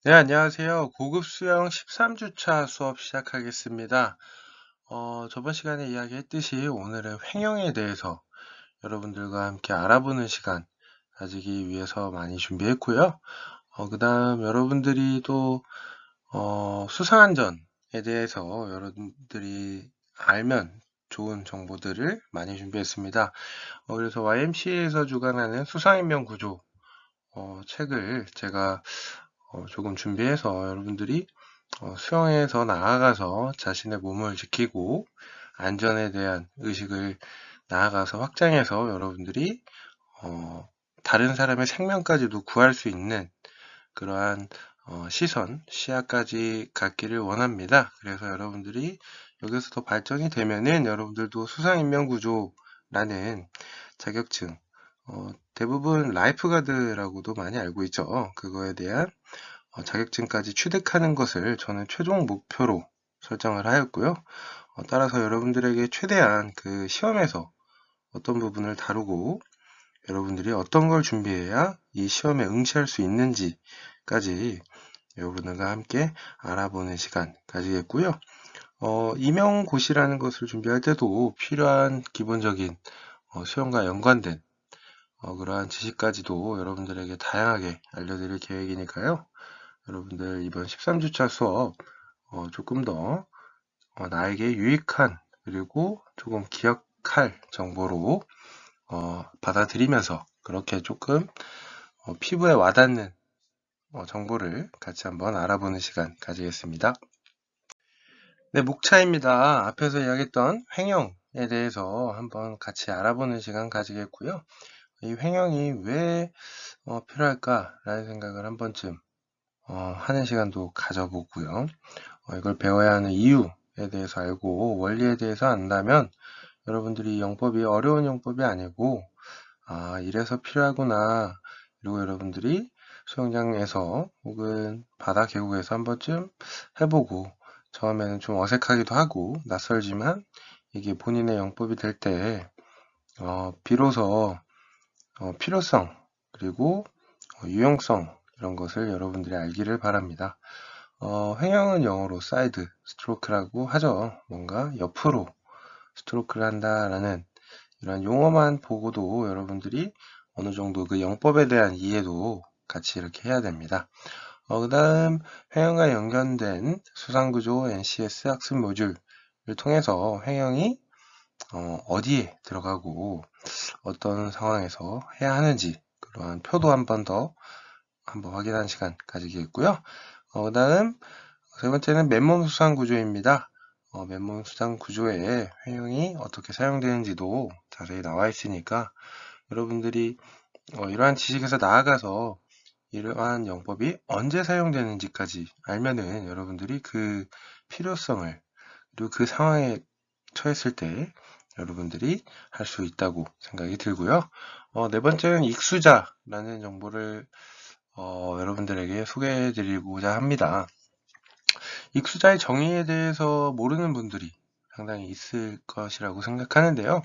네, 안녕하세요. 고급 수영 13주차 수업 시작하겠습니다. 저번 시간에 이야기했듯이 오늘은 횡령에 대해서 여러분들과 함께 알아보는 시간 가지기 위해서 많이 준비했고요. 그 다음 여러분들이 또, 수상안전에 대해서 여러분들이 알면 좋은 정보들을 많이 준비했습니다. 그래서 YMCA에서 주관하는 수상인명 구조, 책을 제가 조금 준비해서 여러분들이 수영에서 나아가서 자신의 몸을 지키고 안전에 대한 의식을 나아가서 확장해서 여러분들이 다른 사람의 생명까지도 구할 수 있는 그러한 시야까지 갖기를 원합니다. 그래서 여러분들이 여기서 더 발전이 되면은 여러분들도 수상인명구조라는 자격증, 대부분 라이프가드라고도 많이 알고 있죠. 그거에 대한 자격증까지 취득하는 것을 저는 최종 목표로 설정을 하였고요. 따라서 여러분들에게 최대한 그 시험에서 어떤 부분을 다루고 여러분들이 어떤 걸 준비해야 이 시험에 응시할 수 있는지까지 여러분들과 함께 알아보는 시간 가지겠고요. 임용고시라는 것을 준비할 때도 필요한 기본적인 수험과 연관된 그러한 지식까지도 여러분들에게 다양하게 알려드릴 계획이니까요. 여러분들 이번 13주차 수업 조금 더 나에게 유익한 그리고 조금 기억할 정보로 받아들이면서 그렇게 조금 피부에 와닿는 정보를 같이 한번 알아보는 시간 가지겠습니다. 네, 목차입니다. 앞에서 이야기했던 횡령에 대해서 한번 같이 알아보는 시간 가지겠고요. 이 횡령이 왜 필요할까라는 생각을 한 번쯤 하는 시간도 가져보고요. 이걸 배워야 하는 이유에 대해서 알고 원리에 대해서 안다면 여러분들이 영법이 어려운 영법이 아니고 이래서 필요하구나. 그리고 여러분들이 수영장에서 혹은 바다 계곡에서 한 번쯤 해보고 처음에는 좀 어색하기도 하고 낯설지만 이게 본인의 영법이 될 때 비로소 필요성 그리고 유용성 이런 것을 여러분들이 알기를 바랍니다. 횡형은 영어로 사이드 스트로크라고 하죠. 뭔가 옆으로 스트로크를 한다라는 이런 용어만 보고도 여러분들이 어느 정도 그 영법에 대한 이해도 같이 이렇게 해야 됩니다. 그 다음 횡형과 연관된 수상구조 NCS 학습 모듈을 통해서 횡형이 어디에 들어가고 어떤 상황에서 해야 하는지 그러한 표도 한번 확인하는 시간 가지겠고요. 그 다음 세 번째는 맨몸 수상 구조입니다. 맨몸 수상 구조에 회용이 어떻게 사용되는지도 자세히 나와 있으니까 여러분들이 이러한 지식에서 나아가서 이러한 영법이 언제 사용되는지까지 알면은 여러분들이 그 필요성을 그리고 그 상황에 처했을 때 여러분들이 할 수 있다고 생각이 들고요. 네 번째는 익수자라는 정보를 여러분들에게 소개해 드리고자 합니다. 익수자의 정의에 대해서 모르는 분들이 상당히 있을 것이라고 생각하는데요.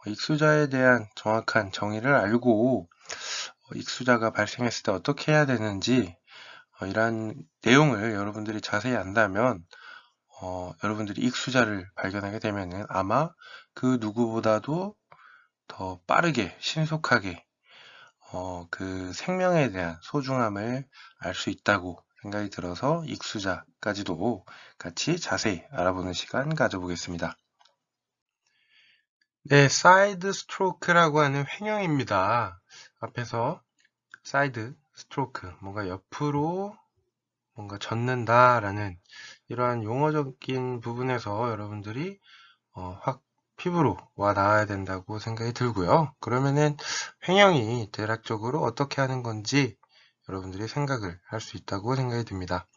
익수자에 대한 정확한 정의를 알고 익수자가 발생했을 때 어떻게 해야 되는지 이러한 내용을 여러분들이 자세히 안다면 여러분들이 익수자를 발견하게 되면 아마 그 누구보다도 더 빠르게 신속하게 그 생명에 대한 소중함을 알 수 있다고 생각이 들어서 익수자까지도 같이 자세히 알아보는 시간 가져보겠습니다. 네, 사이드 스트로크라고 하는 횡형입니다. 앞에서 사이드 스트로크, 뭔가 옆으로 뭔가 젓는다라는 이러한 용어적인 부분에서 여러분들이 확 피부로 와 닿아야 된다고 생각이 들고요. 그러면은 횡형이 대략적으로 어떻게 하는 건지 여러분들이 생각을 할 수 있다고 생각이 듭니다.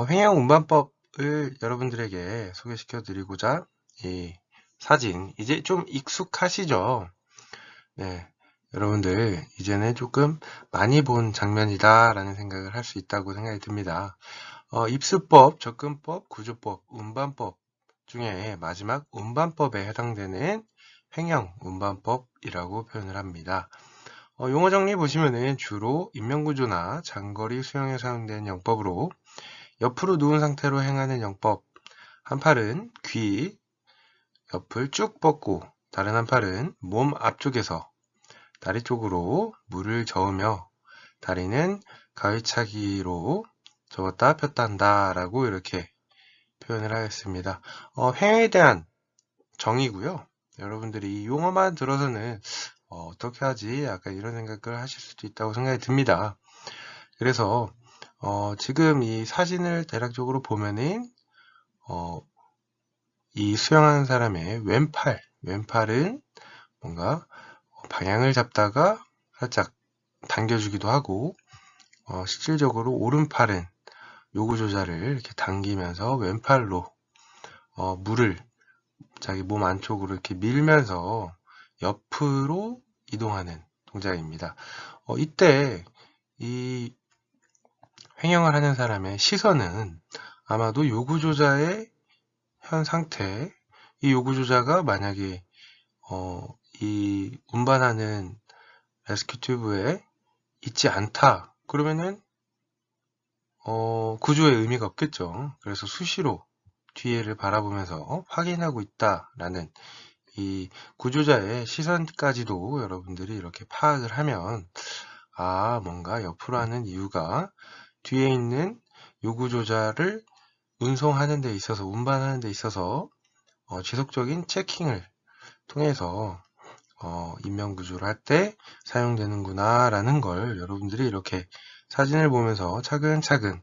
횡형 운반법을 여러분들에게 소개시켜 드리고자 이 사진 이제 좀 익숙하시죠? 네. 여러분들 이제는 조금 많이 본 장면이다 라는 생각을 할 수 있다고 생각이 듭니다. 입수법, 접근법, 구조법, 운반법 중에 마지막 운반법에 해당되는 횡령 운반법이라고 표현을 합니다. 용어 정리 보시면은 주로 인명구조나 장거리 수영에 사용되는 영법으로 옆으로 누운 상태로 행하는 영법. 한 팔은 귀 옆을 쭉 뻗고 다른 한 팔은 몸 앞쪽에서 다리 쪽으로 물을 저으며 다리는 가위차기로 접었다 폈다 한다 라고 이렇게 표현을 하겠습니다. 행위에 대한 정의고요. 여러분들이 이 용어만 들어서는 어떻게 하지? 약간 이런 생각을 하실 수도 있다고 생각이 듭니다. 그래서 지금 이 사진을 대략적으로 보면은 이 수영하는 사람의 왼팔은 뭔가 방향을 잡다가 살짝 당겨주기도 하고 실질적으로 오른팔은 요구 조절을 이렇게 당기면서 왼팔로 물을 자기 몸 안쪽으로 이렇게 밀면서 옆으로 이동하는 동작입니다. 이때 이 횡령을 하는 사람의 시선은 아마도 요구조자의 현 상태, 이 요구조자가 만약에 이 운반하는 레스큐 튜브에 있지 않다 그러면은 구조의 의미가 없겠죠. 그래서 수시로 뒤에를 바라보면서 확인하고 있다라는 이 구조자의 시선까지도 여러분들이 이렇게 파악을 하면 뭔가 옆으로 하는 이유가 뒤에 있는 요구조자를 운송하는 데 있어서 운반하는 데 있어서 지속적인 체킹을 통해서 인명구조를 할 때 사용되는구나 라는 걸 여러분들이 이렇게 사진을 보면서 차근차근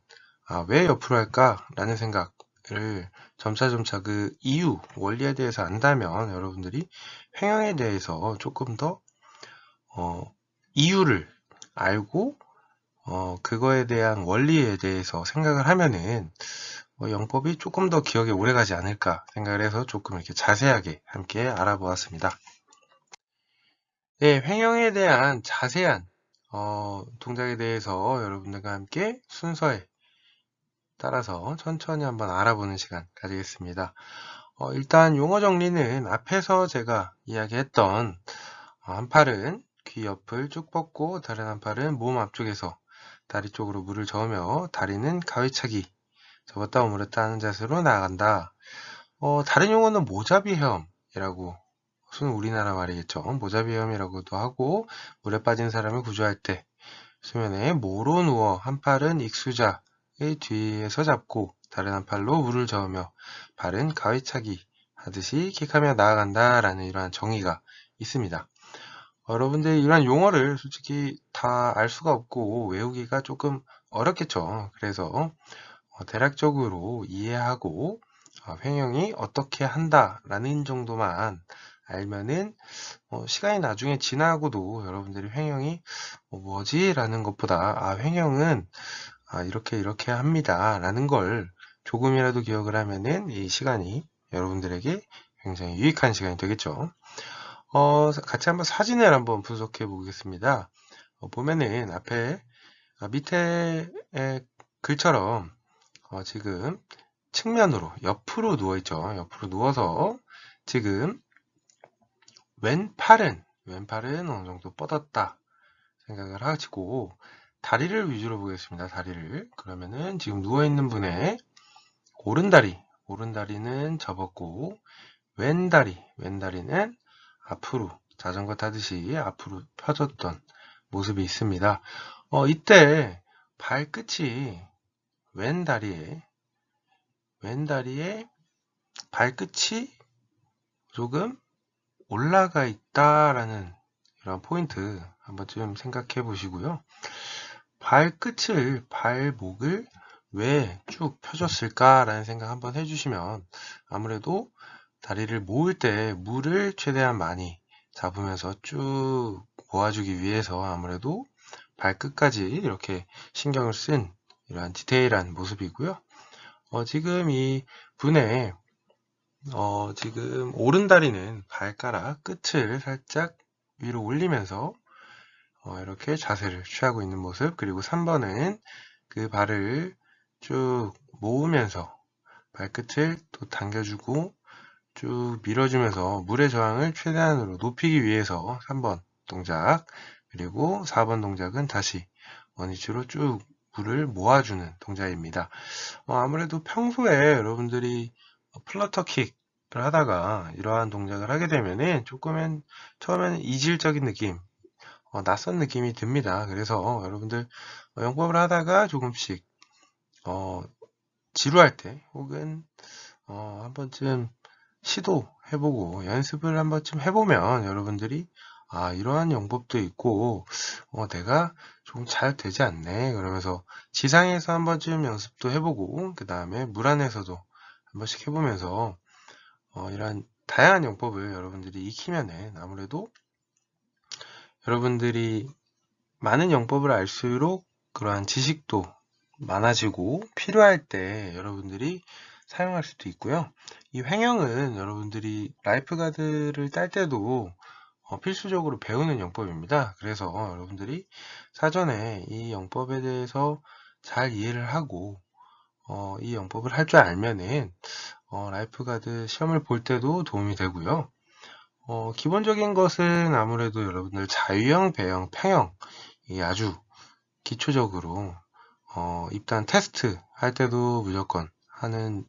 왜 옆으로 할까 라는 생각을 점차점차 그 이유, 원리에 대해서 안다면 여러분들이 횡령에 대해서 조금 더 이유를 알고 그거에 대한 원리에 대해서 생각을 하면은 영법이 조금 더 기억에 오래가지 않을까 생각을 해서 조금 이렇게 자세하게 함께 알아보았습니다. 네, 횡령에 대한 자세한 동작에 대해서 여러분들과 함께 순서에 따라서 천천히 한번 알아보는 시간 가지겠습니다. 일단 용어 정리는 앞에서 제가 이야기했던 한 팔은 귀 옆을 쭉 뻗고 다른 한 팔은 몸 앞쪽에서 다리 쪽으로 물을 저으며 다리는 가위차기 접었다 오므렸다 하는 자세로 나아간다. 다른 용어는 모자비 헤엄이라고 우리나라 말이겠죠. 모자비 헤엄이라고도 하고 물에 빠진 사람을 구조할 때 수면에 모로 누워 한 팔은 익수자의 뒤에서 잡고 다른 한 팔로 물을 저으며 발은 가위차기 하듯이 킥하며 나아간다 라는 이러한 정의가 있습니다. 여러분들 이러한 용어를 솔직히 다 알 수가 없고 외우기가 조금 어렵겠죠. 그래서 대략적으로 이해하고 횡령이 어떻게 한다라는 정도만 알면은 시간이 나중에 지나고도 여러분들이 횡령이 뭐지? 라는 것보다 횡령은 이렇게 합니다 라는 걸 조금이라도 기억을 하면은 이 시간이 여러분들에게 굉장히 유익한 시간이 되겠죠. 같이 한번 사진을 한번 분석해 보겠습니다. 보면은 앞에 밑에 글처럼 지금 측면으로 옆으로 누워 있죠. 옆으로 누워서 지금 왼팔은 어느 정도 뻗었다 생각을 하시고 다리를 위주로 보겠습니다. 다리를 그러면은 지금 누워 있는 분의 오른다리는 접었고 왼다리는 앞으로 자전거 타듯이 앞으로 펴졌던 모습이 있습니다. 이때 발끝이 왼다리에 발끝이 조금 올라가 있다라는 이런 포인트 한번 좀 생각해 보시고요. 발목을 왜 쭉 펴줬을까라는 생각 한번 해주시면 아무래도 다리를 모을 때 물을 최대한 많이 잡으면서 쭉 모아주기 위해서 아무래도 발끝까지 이렇게 신경을 쓴 이러한 디테일한 모습이고요. 지금 이 분의 지금 오른다리는 발가락 끝을 살짝 위로 올리면서 이렇게 자세를 취하고 있는 모습. 그리고 3번은 그 발을 쭉 모으면서 발끝을 또 당겨주고 쭉 밀어주면서 물의 저항을 최대한으로 높이기 위해서 3번 동작 그리고 4번 동작은 다시 원위치로 쭉 물을 모아주는 동작입니다. 아무래도 평소에 여러분들이 플러터 킥을 하다가 이러한 동작을 하게 되면은 조금은 처음에는 이질적인 느낌, 낯선 느낌이 듭니다. 그래서 여러분들 영법을 하다가 조금씩 지루할 때 혹은 한 번쯤 시도해보고 연습을 한 번쯤 해보면 여러분들이 이러한 영법도 있고 내가 좀 잘 되지 않네 그러면서 지상에서 한 번쯤 연습도 해보고 그 다음에 물 안에서도 한 번씩 해보면서 이러한 다양한 영법을 여러분들이 익히면은 아무래도 여러분들이 많은 영법을 알수록 그러한 지식도 많아지고 필요할 때 여러분들이 사용할 수도 있고요. 이 횡형은 여러분들이 라이프가드를 딸 때도 필수적으로 배우는 영법입니다. 그래서 여러분들이 사전에 이 영법에 대해서 잘 이해를 하고 이 영법을 할 줄 알면은 라이프가드 시험을 볼 때도 도움이 되고요. 기본적인 것은 아무래도 여러분들 자유형, 배형, 평형 이 아주 기초적으로 입단 테스트 할 때도 무조건 하는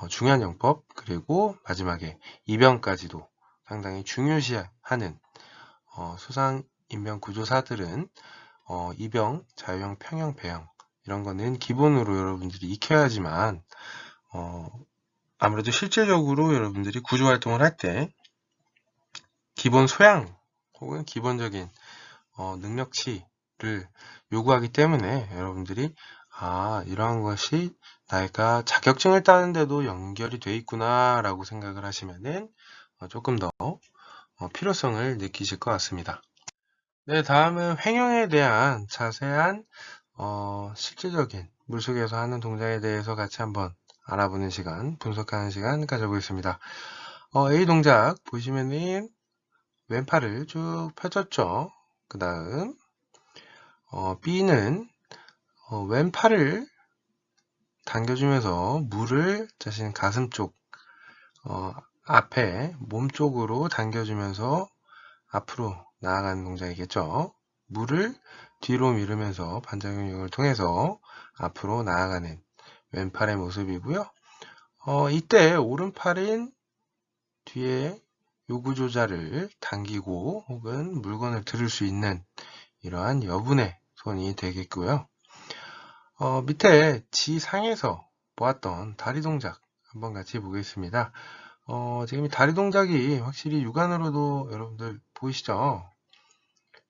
중요한 영법, 그리고 마지막에 입형까지도 상당히 중요시하는 수상 인명 구조사들은 입형, 자유형, 평형, 배형 이런 거는 기본으로 여러분들이 익혀야지만 아무래도 실질적으로 여러분들이 구조 활동을 할 때 기본 소양 혹은 기본적인 능력치를 요구하기 때문에 여러분들이 이러한 것이 내가 자격증을 따는데도 연결이 돼 있구나 라고 생각을 하시면은 조금 더 필요성을 느끼실 것 같습니다. 네, 다음은 횡형에 대한 자세한 실질적인 물속에서 하는 동작에 대해서 같이 한번 알아보는 시간, 분석하는 시간 가져보겠습니다. A 동작 보시면은 왼팔을 쭉 펴졌죠. 그 다음 B는 왼팔을 당겨주면서 물을 자신 가슴 쪽 앞에 몸 쪽으로 당겨주면서 앞으로 나아가는 동작이겠죠. 물을 뒤로 미루면서 반작용력을 통해서 앞으로 나아가는 왼팔의 모습이고요. 이때 오른팔은 뒤에 요구 조자를 당기고 혹은 물건을 들을 수 있는 이러한 여분의 손이 되겠고요. 밑에 지상에서 보았던 다리 동작 한번 같이 보겠습니다. 지금 이 다리 동작이 확실히 육안으로도 여러분들 보이시죠?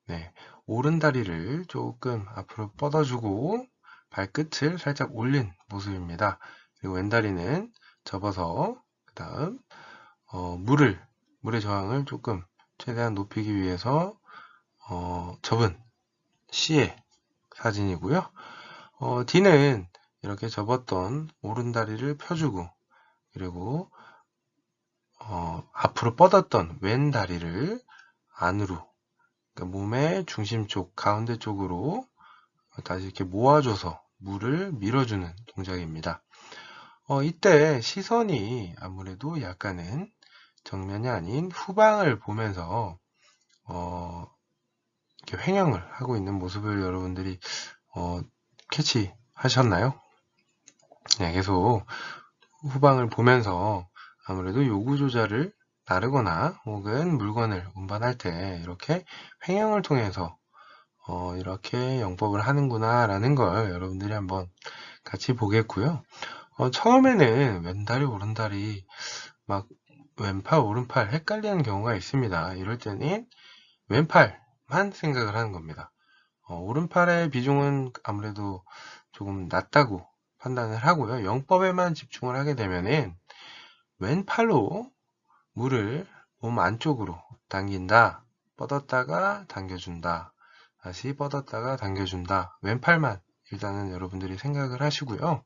네, 오른 다리를 조금 앞으로 뻗어주고 발끝을 살짝 올린 모습입니다. 그리고 왼 다리는 접어서 그 다음 물의 저항을 조금 최대한 높이기 위해서 접은 C의 사진이고요. D는 이렇게 접었던 오른 다리를 펴주고 그리고 앞으로 뻗었던 왼 다리를 안으로 그러니까 몸의 중심 쪽 가운데 쪽으로 다시 이렇게 모아줘서 물을 밀어주는 동작입니다. 이때 시선이 아무래도 약간은 정면이 아닌 후방을 보면서 이렇게 횡형을 하고 있는 모습을 여러분들이 캐치하셨나요? 네, 계속 후방을 보면서 아무래도 요구 조절을 나르거나 혹은 물건을 운반할 때 이렇게 횡형을 통해서 이렇게 영법을 하는구나 라는 걸 여러분들이 한번 같이 보겠고요. 처음에는 왼다리 오른다리 막 왼팔 오른팔 헷갈리는 경우가 있습니다. 이럴 때는 왼팔만 생각을 하는 겁니다. 오른팔의 비중은 아무래도 조금 낮다고 판단을 하고요. 영법에만 집중을 하게 되면은 왼팔로 물을 몸 안쪽으로 당긴다, 뻗었다가 당겨준다, 다시 뻗었다가 당겨준다. 왼팔만 일단은 여러분들이 생각을 하시고요.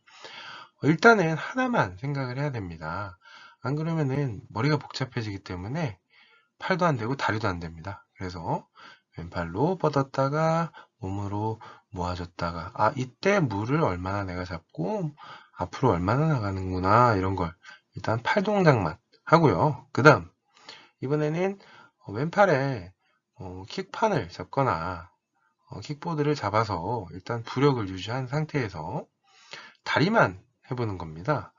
일단은 하나만 생각을 해야 됩니다. 안 그러면은 머리가 복잡해지기 때문에 팔도 안 되고 다리도 안 됩니다. 그래서 왼팔로 뻗었다가 몸으로 모아줬다가 이때 물을 얼마나 내가 잡고 앞으로 얼마나 나가는구나 이런 걸 일단 팔 동작만 하고요. 그 다음 이번에는 왼팔에 킥판을 잡거나 킥보드를 잡아서 일단 부력을 유지한 상태에서 다리만 해보는 겁니다.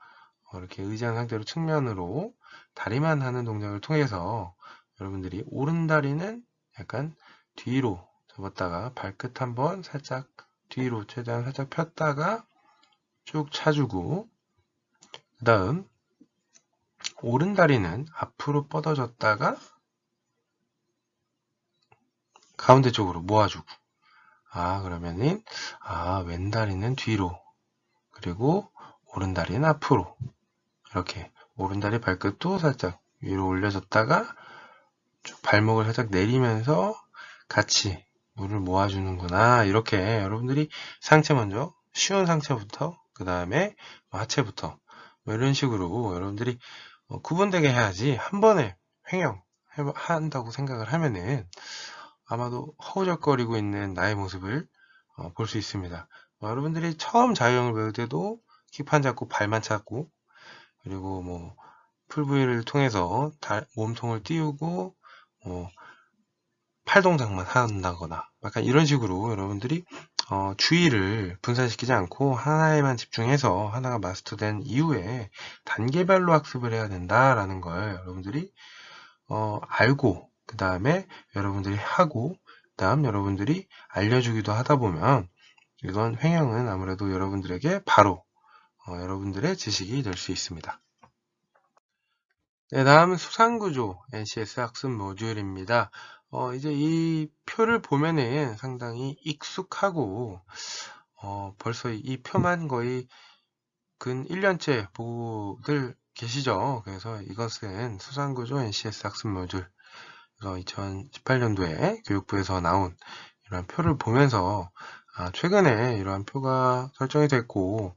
이렇게 의지한 상태로 측면으로 다리만 하는 동작을 통해서 여러분들이 오른다리는 약간 뒤로 접었다가 발끝 한번 살짝 뒤로 최대한 살짝 폈다가 쭉 차주고, 그 다음 오른다리는 앞으로 뻗어졌다가 가운데 쪽으로 모아주고, 그러면은 왼다리는 뒤로, 그리고 오른다리는 앞으로, 이렇게 오른다리 발끝도 살짝 위로 올려줬다가 쭉 발목을 살짝 내리면서 같이 물을 모아주는구나. 이렇게 여러분들이 상체 먼저 쉬운 상체부터, 그 다음에 하체부터 이런 식으로 여러분들이 구분되게 해야지 한 번에 횡령 한다고 생각을 하면은 아마도 허우적거리고 있는 나의 모습을 볼 수 있습니다. 여러분들이 처음 자유형을 배울 때도 킥판 잡고 발만 찾고, 그리고 뭐 풀브이를 통해서 몸통을 띄우고 팔 동작만 한다거나 약간 이런 식으로 여러분들이 주의를 분산시키지 않고 하나에만 집중해서 하나가 마스터된 이후에 단계별로 학습을 해야 된다라는 걸 여러분들이 알고, 그 다음에 여러분들이 하고, 그 다음 여러분들이 알려주기도 하다 보면 이건 횡령은 아무래도 여러분들에게 바로 여러분들의 지식이 될 수 있습니다. 네, 다음은 수상구조 NCS 학습 모듈입니다. 이제 이 표를 보면은 상당히 익숙하고, 벌써 이 표만 거의 근 1년째 보고들 계시죠? 그래서 이것은 수상구조 NCS 학습 모듈. 그래서 2018년도에 교육부에서 나온 이러한 표를 보면서, 최근에 이러한 표가 설정이 됐고,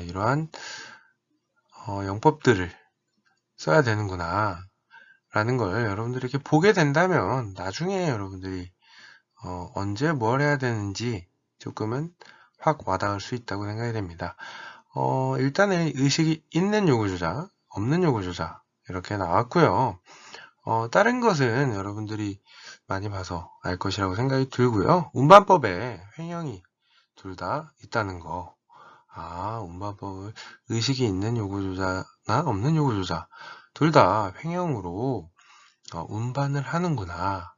이러한, 영법들을 써야 되는구나. 라는 걸 여러분들이 이렇게 보게 된다면 나중에 여러분들이 언제 뭘 해야 되는지 조금은 확 와닿을 수 있다고 생각이 됩니다. 일단은 의식이 있는 요구조자, 없는 요구조자 이렇게 나왔고요. 다른 것은 여러분들이 많이 봐서 알 것이라고 생각이 들고요. 운반법에 횡령이 둘 다 있다는 거. 운반법을 의식이 있는 요구조자나 없는 요구조자 둘 다 횡령으로 운반을 하는구나.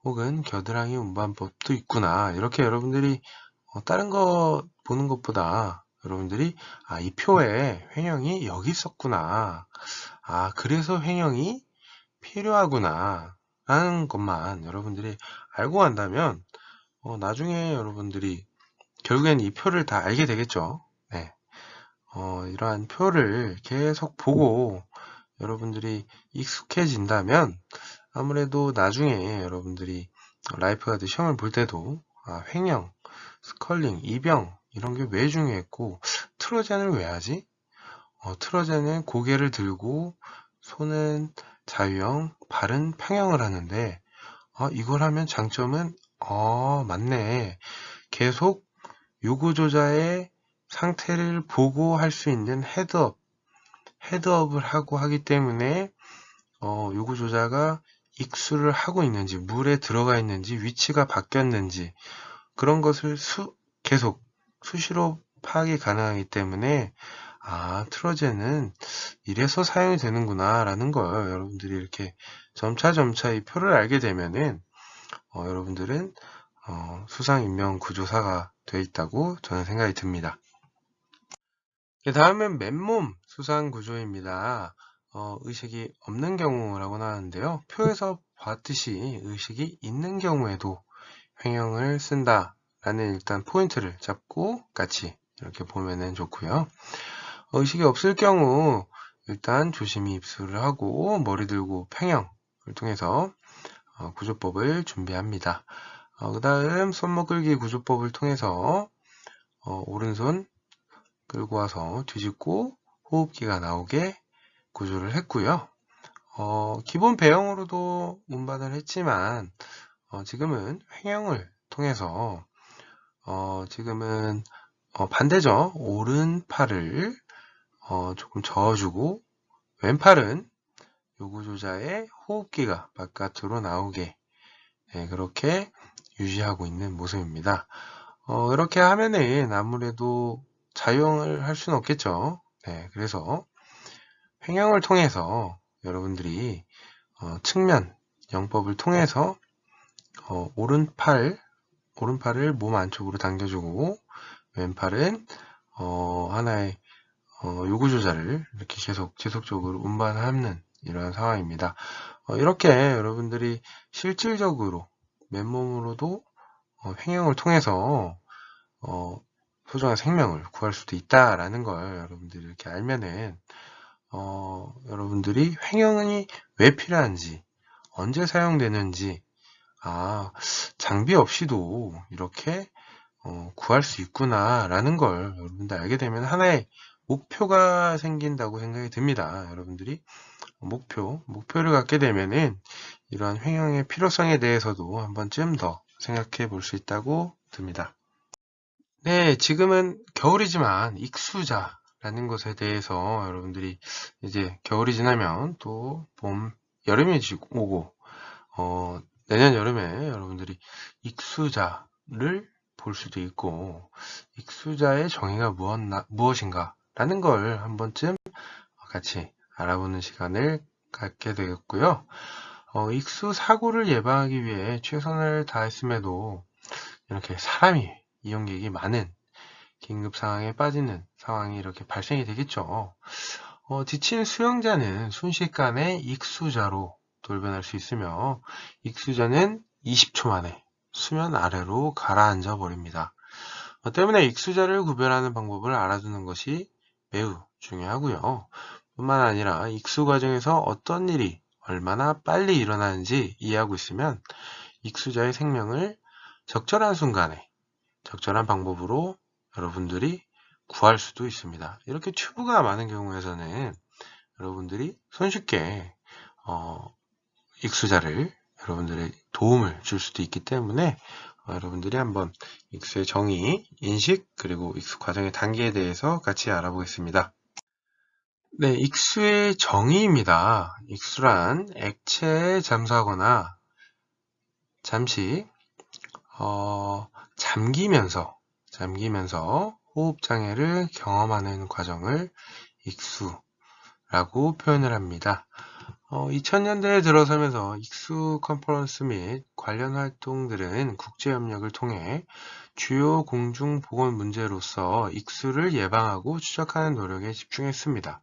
혹은 겨드랑이 운반법도 있구나. 이렇게 여러분들이 다른 거 보는 것보다 여러분들이 이 표에 횡령이 여기 있었구나. 그래서 횡령이 필요하구나. 라는 것만 여러분들이 알고 간다면 나중에 여러분들이 결국엔 이 표를 다 알게 되겠죠. 네. 이러한 표를 계속 보고 여러분들이 익숙해진다면 아무래도 나중에 여러분들이 라이프가드 시험을 볼 때도 횡령, 스컬링, 이병 이런 게 왜 중요했고 트로젠을 왜 하지? 트로젠은 고개를 들고 손은 자유형, 발은 평형을 하는데 이걸 하면 장점은 맞네. 계속 요구조자의 상태를 보고 할 수 있는 헤드업을 하고 하기 때문에 요구조자가 익수를 하고 있는지, 물에 들어가 있는지, 위치가 바뀌었는지 그런 것을 계속 수시로 파악이 가능하기 때문에 트로젠은 이래서 사용이 되는구나 라는 걸 여러분들이 이렇게 점차 이 표를 알게 되면은 여러분들은 수상인명구조사가 되어 있다고 저는 생각이 듭니다. 다음은 맨몸 수상구조입니다. 의식이 없는 경우라고 나왔는데요. 표에서 봤듯이 의식이 있는 경우에도 횡령을 쓴다 라는 일단 포인트를 잡고 같이 이렇게 보면은 좋고요. 의식이 없을 경우 일단 조심히 입수를 하고 머리 들고 평형을 통해서 구조법을 준비합니다. 그 다음 손목 끌기 구조법을 통해서 오른손 끌고 와서 뒤집고 호흡기가 나오게 구조를 했고요. 기본 배영으로도 운반을 했지만 지금은 횡령을 통해서 지금은 반대죠. 오른팔을 조금 저어주고 왼팔은 요구조자의 호흡기가 바깥으로 나오게 네, 그렇게 유지하고 있는 모습입니다. 이렇게 하면은 아무래도 자유형을 할 수는 없겠죠. 네, 그래서 횡형을 통해서 여러분들이 측면 영법을 통해서 오른팔을 몸 안쪽으로 당겨주고 왼팔은 하나의 요구 조절을 이렇게 지속적으로 운반하는 이러한 상황입니다. 이렇게 여러분들이 실질적으로 맨몸으로도 횡형을 통해서 소중한 생명을 구할 수도 있다라는 걸 여러분들이 이렇게 알면은 여러분들이 횡형이 왜 필요한지, 언제 사용되는지, 장비 없이도 이렇게 구할 수 있구나라는 걸 여러분들 알게 되면 하나의 목표가 생긴다고 생각이 듭니다. 여러분들이 목표를 갖게 되면은 이러한 횡형의 필요성에 대해서도 한 번쯤 더 생각해 볼 수 있다고 듭니다. 네, 지금은 겨울이지만 익수자라는 것에 대해서 여러분들이 이제 겨울이 지나면 또 여름이 오고, 내년 여름에 여러분들이 익수자를 볼 수도 있고, 익수자의 정의가 무엇인가 라는 걸 한 번쯤 같이 알아보는 시간을 갖게 되겠고요. 익수 사고를 예방하기 위해 최선을 다했음에도 이렇게 사람이 이용객이 많은 긴급 상황에 빠지는 상황이 이렇게 발생이 되겠죠. 지친 수영자는 순식간에 익수자로 돌변할 수 있으며 익수자는 20초 만에 수면 아래로 가라앉아 버립니다. 때문에 익수자를 구별하는 방법을 알아두는 것이 매우 중요하고요. 뿐만 아니라 익수 과정에서 어떤 일이 얼마나 빨리 일어나는지 이해하고 있으면 익수자의 생명을 적절한 순간에 적절한 방법으로 여러분들이 구할 수도 있습니다. 이렇게 튜브가 많은 경우에서는 여러분들이 손쉽게 익수자를 여러분들의 도움을 줄 수도 있기 때문에 여러분들이 한번 익수의 정의, 인식, 그리고 익수 과정의 단계에 대해서 같이 알아보겠습니다. 네, 익수의 정의입니다. 익수란 액체에 잠수하거나 잠시 잠기면서 호흡장애를 경험하는 과정을 익수라고 표현을 합니다. 2000년대에 들어서면서 익수 컨퍼런스 및 관련 활동들은 국제협력을 통해 주요 공중보건 문제로서 익수를 예방하고 추적하는 노력에 집중했습니다.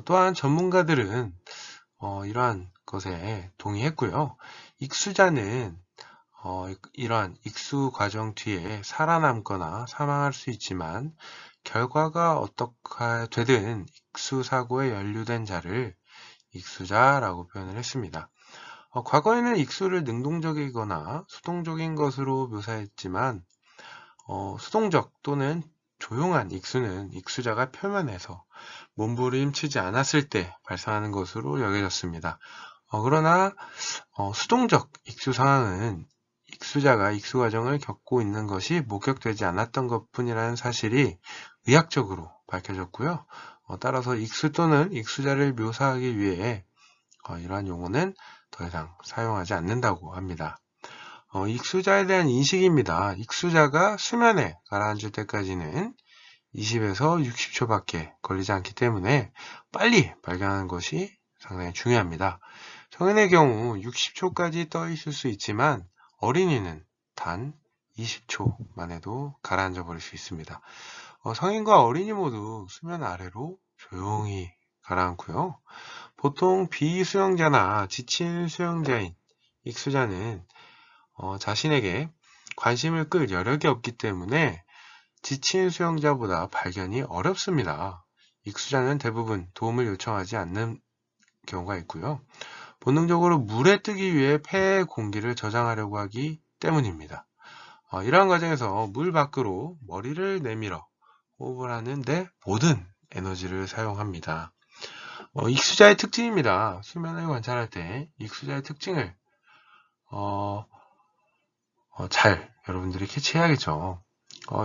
또한 전문가들은 이러한 것에 동의했고요. 익수자는 이러한 익수 과정 뒤에 살아남거나 사망할 수 있지만 결과가 어떻게 되든 익수 사고에 연루된 자를 익수자라고 표현을 했습니다. 과거에는 익수를 능동적이거나 수동적인 것으로 묘사했지만 수동적 또는 조용한 익수는 익수자가 표면에서 몸부림치지 않았을 때 발생하는 것으로 여겨졌습니다. 그러나 수동적 익수 상황은 익수자가 익수 과정을 겪고 있는 것이 목격되지 않았던 것뿐이라는 사실이 의학적으로 밝혀졌고요. 따라서 익수 또는 익수자를 묘사하기 위해 이러한 용어는 더 이상 사용하지 않는다고 합니다. 익수자에 대한 인식입니다. 익수자가 수면에 가라앉을 때까지는 20에서 60초밖에 걸리지 않기 때문에 빨리 발견하는 것이 상당히 중요합니다. 성인의 경우 60초까지 떠 있을 수 있지만 어린이는 단 20초 만에도 가라앉아 버릴 수 있습니다. 성인과 어린이 모두 수면 아래로 조용히 가라앉고요. 보통 비수영자나 지친 수영자인 익수자는 자신에게 관심을 끌 여력이 없기 때문에 지친 수영자보다 발견이 어렵습니다. 익수자는 대부분 도움을 요청하지 않는 경우가 있고요. 본능적으로 물에 뜨기 위해 폐의 공기를 저장하려고 하기 때문입니다. 이러한 과정에서 물 밖으로 머리를 내밀어 호흡을 하는데 모든 에너지를 사용합니다. 익수자의 특징입니다. 수면을 관찰할 때 익수자의 특징을 잘 여러분들이 캐치해야겠죠.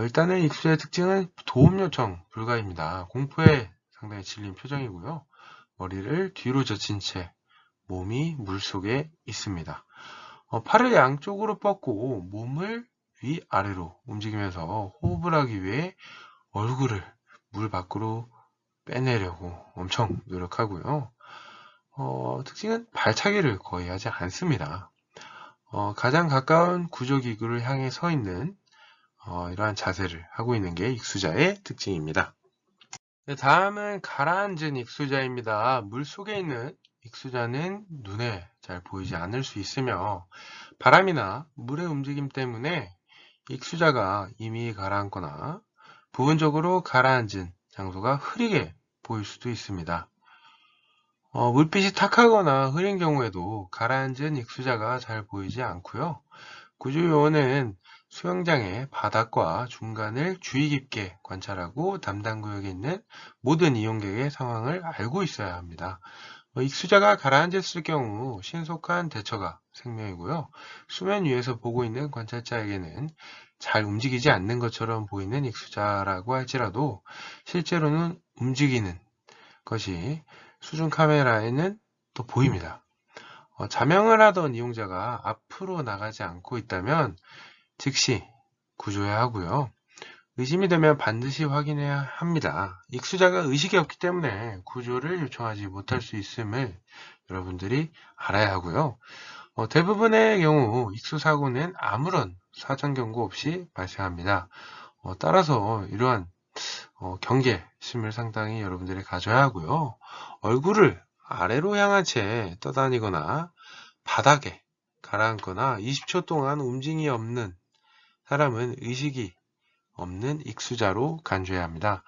일단은 익수자의 특징은 도움 요청 불가입니다. 공포에 상당히 질린 표정이고요. 머리를 뒤로 젖힌 채 몸이 물속에 있습니다. 팔을 양쪽으로 뻗고 몸을 위아래로 움직이면서 호흡을 하기 위해 얼굴을 물 밖으로 빼내려고 엄청 노력하고요. 특징은 발차기를 거의 하지 않습니다. 가장 가까운 구조기구를 향해 서 있는 이러한 자세를 하고 있는 게 익수자의 특징입니다. 네, 다음은 가라앉은 익수자입니다. 물 속에 있는 익수자는 눈에 잘 보이지 않을 수 있으며 바람이나 물의 움직임 때문에 익수자가 이미 가라앉거나 부분적으로 가라앉은 장소가 흐리게 보일 수도 있습니다. 물빛이 탁하거나 흐린 경우에도 가라앉은 익수자가 잘 보이지 않고요. 구조요원은 수영장의 바닥과 중간을 주의 깊게 관찰하고 담당 구역에 있는 모든 이용객의 상황을 알고 있어야 합니다. 익수자가 가라앉았을 경우 신속한 대처가 생명이고요. 수면 위에서 보고 있는 관찰자에게는 잘 움직이지 않는 것처럼 보이는 익수자라고 할지라도 실제로는 움직이는 것이 수중 카메라에는 또 보입니다. 자명을 하던 이용자가 앞으로 나가지 않고 있다면 즉시 구조해야 하고요. 의심이 되면 반드시 확인해야 합니다. 익수자가 의식이 없기 때문에 구조를 요청하지 못할 수 있음을 여러분들이 알아야 하고요. 대부분의 경우 익수사고는 아무런 사전 경고 없이 발생합니다. 따라서 이러한 경계심을 상당히 여러분들이 가져야 하고요. 얼굴을 아래로 향한 채 떠다니거나 바닥에 가라앉거나 20초 동안 움직임이 없는 사람은 의식이 없는 익수자로 간주해야 합니다.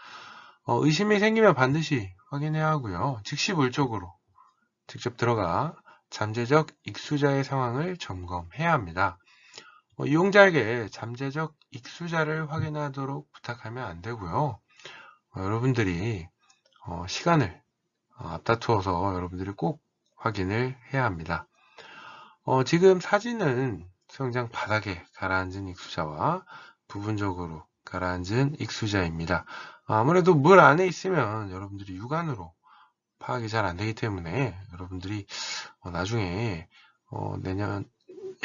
의심이 생기면 반드시 확인해야 하고요. 즉시 물적으로 직접 들어가 잠재적 익수자의 상황을 점검해야 합니다. 이용자에게 잠재적 익수자를 확인하도록 부탁하면 안 되고요. 여러분들이 시간을 앞다투어서 여러분들이 꼭 확인을 해야 합니다. 지금 사진은 수영장 바닥에 가라앉은 익수자와 부분적으로 가라앉은 익수자입니다. 아무래도 물 안에 있으면 여러분들이 육안으로 파악이 잘 안 되기 때문에 여러분들이 나중에 내년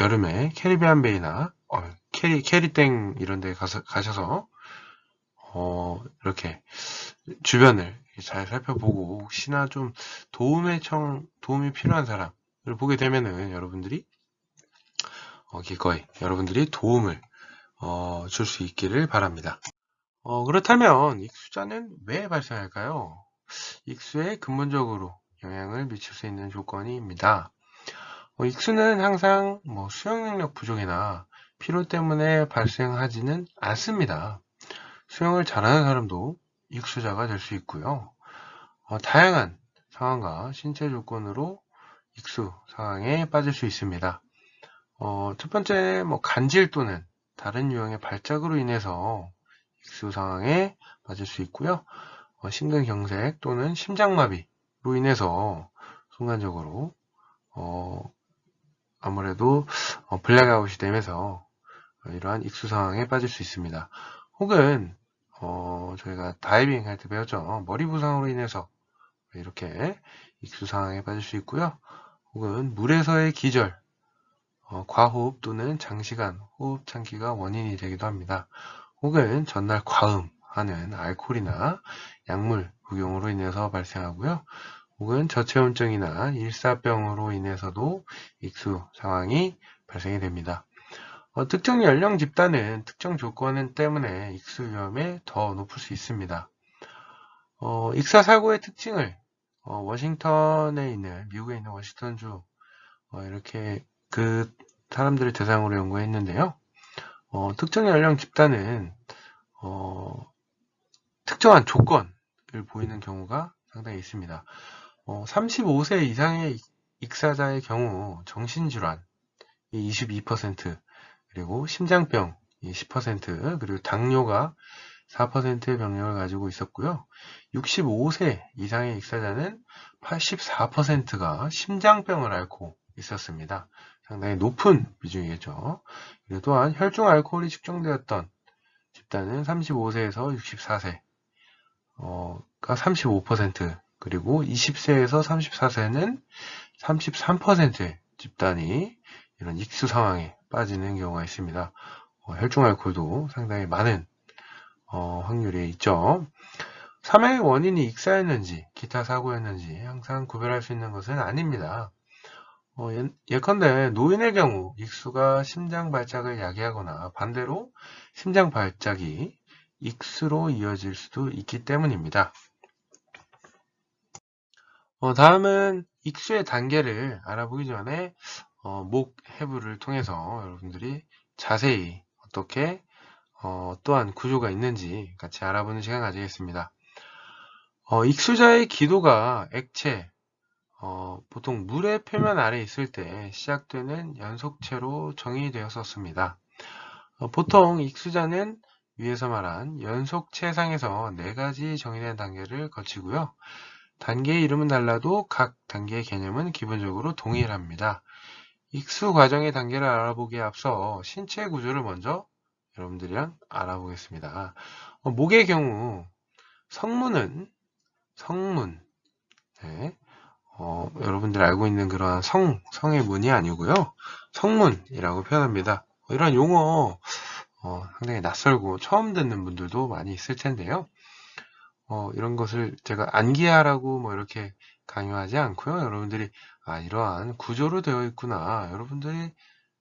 여름에 캐리비안 베이나 캐리땡 이런 데 가셔서 이렇게 주변을 잘 살펴보고 혹시나 좀 도움이 필요한 사람을 보게 되면은 여러분들이 기꺼이 여러분들이 도움을 줄 수 있기를 바랍니다. 그렇다면 익수자는 왜 발생할까요? 익수에 근본적으로 영향을 미칠 수 있는 조건입니다. 익수는 항상 수영 능력 부족이나 피로 때문에 발생하지는 않습니다. 수영을 잘하는 사람도 익수자가 될 수 있고요. 다양한 상황과 신체 조건으로 익수 상황에 빠질 수 있습니다. 첫 번째, 간질 또는 다른 유형의 발작으로 인해서 익수 상황에 빠질 수 있고요. 심근경색 또는 심장마비로 인해서 순간적으로 아무래도 블랙아웃이 되면서 이러한 익수 상황에 빠질 수 있습니다. 혹은 저희가 다이빙 할 때 배웠죠. 머리 부상으로 인해서 이렇게 익수 상황에 빠질 수 있고요. 혹은 물에서의 기절, 과호흡 또는 장시간 호흡 참기가 원인이 되기도 합니다. 혹은 전날 과음하는 알코올이나 약물 복용으로 인해서 발생하고요. 혹은 저체온증이나 일사병으로 인해서도 익수 상황이 발생이 됩니다. 특정 연령 집단은 특정 조건 때문에 익수 위험이 더 높을 수 있습니다. 익사 사고의 특징을 워싱턴에 있는 미국에 있는 워싱턴주 이렇게 그 사람들을 대상으로 연구했는데요. 특정 연령 집단은 특정한 조건을 보이는 경우가 상당히 있습니다. 35세 이상의 익사자의 경우 정신질환이 22%, 그리고 심장병이 10%, 그리고 당뇨가 4%의 병력을 가지고 있었고요. 65세 이상의 익사자는 84%가 심장병을 앓고 있었습니다. 상당히 높은 비중이겠죠. 그리고 또한 혈중 알코올이 측정되었던 집단은 35세에서 64세가 35%, 그리고 20세에서 34세는 33%의 집단이 이런 익수 상황에 빠지는 경우가 있습니다. 혈중 알코올도 상당히 많은 확률이 있죠. 사망의 원인이 익사였는지 기타 사고였는지 항상 구별할 수 있는 것은 아닙니다. 예컨대 노인의 경우 익수가 심장 발작을 야기하거나 반대로 심장 발작이 익수로 이어질 수도 있기 때문입니다. 다음은 익수의 단계를 알아보기 전에 목 해부를 통해서 여러분들이 자세히 어떻게 또한 구조가 있는지 같이 알아보는 시간 가지겠습니다. 익수자의 기도가 액체, 보통 물의 표면 아래 있을 때 시작되는 연속체로 정의되었었습니다. 보통 익수자는 위에서 말한 연속체상에서 4가지 정의된 단계를 거치고요. 단계의 이름은 달라도 각 단계의 개념은 기본적으로 동일합니다. 익수 과정의 단계를 알아보기에 앞서 신체 구조를 먼저 여러분들이랑 알아보겠습니다. 목의 경우 성문은 성문, 네. 여러분들이 알고 있는 그런 성의 문이 아니고요. 성문이라고 표현합니다. 이런 용어 상당히 낯설고 처음 듣는 분들도 많이 있을 텐데요. 이런 것을 제가 안기하라고 뭐 이렇게 강요하지 않고요. 여러분들이 이러한 구조로 되어 있구나. 여러분들이